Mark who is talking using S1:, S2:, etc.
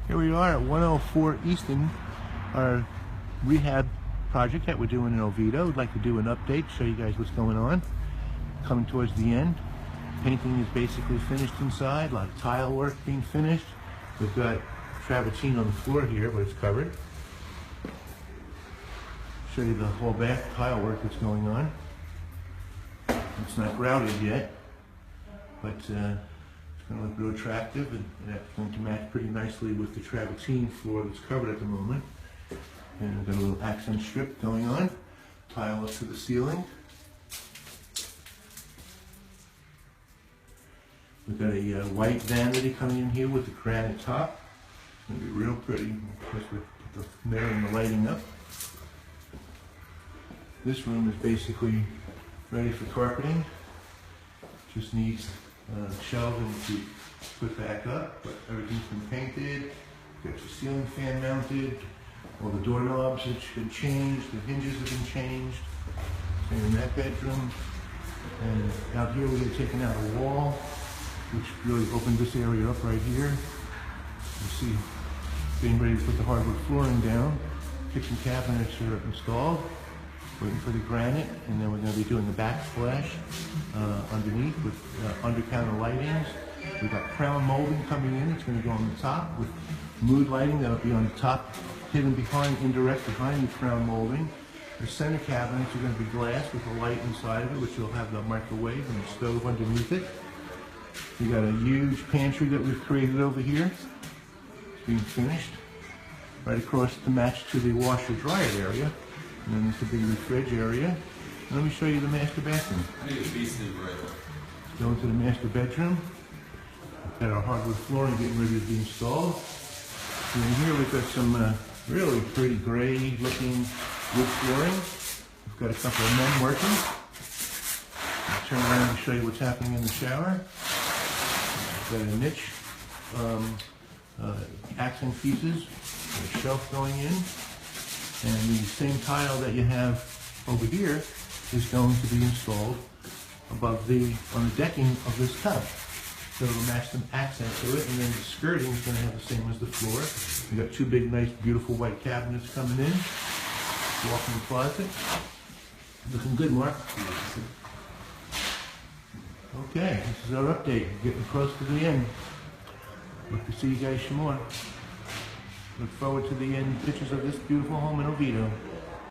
S1: Here we are at 104 Easton, our rehab project that we're doing in Oviedo. We'd like to do an update, show you guys what's going on. Coming towards the end. Painting is basically finished inside, a lot of tile work being finished. We've got travertine on the floor here, but it's covered. Show you the whole back tile work that's going on. It's not grouted yet, but it's going to look real attractive, and that's going to match pretty nicely with the travertine floor that's covered at the moment. And we've got a little accent strip going on, tile up to the ceiling. We've got a white vanity coming in here with the granite top. It's going to be real pretty. Of course, we put the mirror and the lighting up. This room is basically ready for carpeting. Just needs shelving to put back up, but everything's been painted. Got your ceiling fan mounted. All the doorknobs have been changed. The hinges have been changed. Same in that bedroom. And out here we had taken out a wall, which really opened this area up right here. You see, getting ready to put the hardwood flooring down. Kitchen cabinets are installed. Waiting for the granite, and then we're going to be doing the backsplash underneath with under-counter lightings. We've got crown molding coming in. It's going to go on the top with mood lighting that'll be on the top, hidden behind, indirect behind the crown molding. The center cabinets are going to be glass with a light inside of it, which will have the microwave and the stove underneath it. We got a huge pantry that we've created over here. It's being finished. Right across to match to the washer-dryer area. And then there's the big fridge area. And let me show you the master bathroom. Go into the master bedroom. We've got our hardwood flooring getting ready to be installed. And in here we've got some really pretty gray looking wood flooring. We've got a couple of men working. I'll turn around to show you what's happening in the shower. We've got a niche, accent pieces, a shelf going in. And the same tile that you have over here is going to be installed above on the decking of this tub. So it'll match some accent to it, and then the skirting is going to have the same as the floor. We've got two big, nice, beautiful white cabinets coming in. Walk-in closet. Looking good, Mark. Okay, this is our update. Getting close to the end. Look to see you guys some more. Look forward to the end pictures of this beautiful home in Oviedo.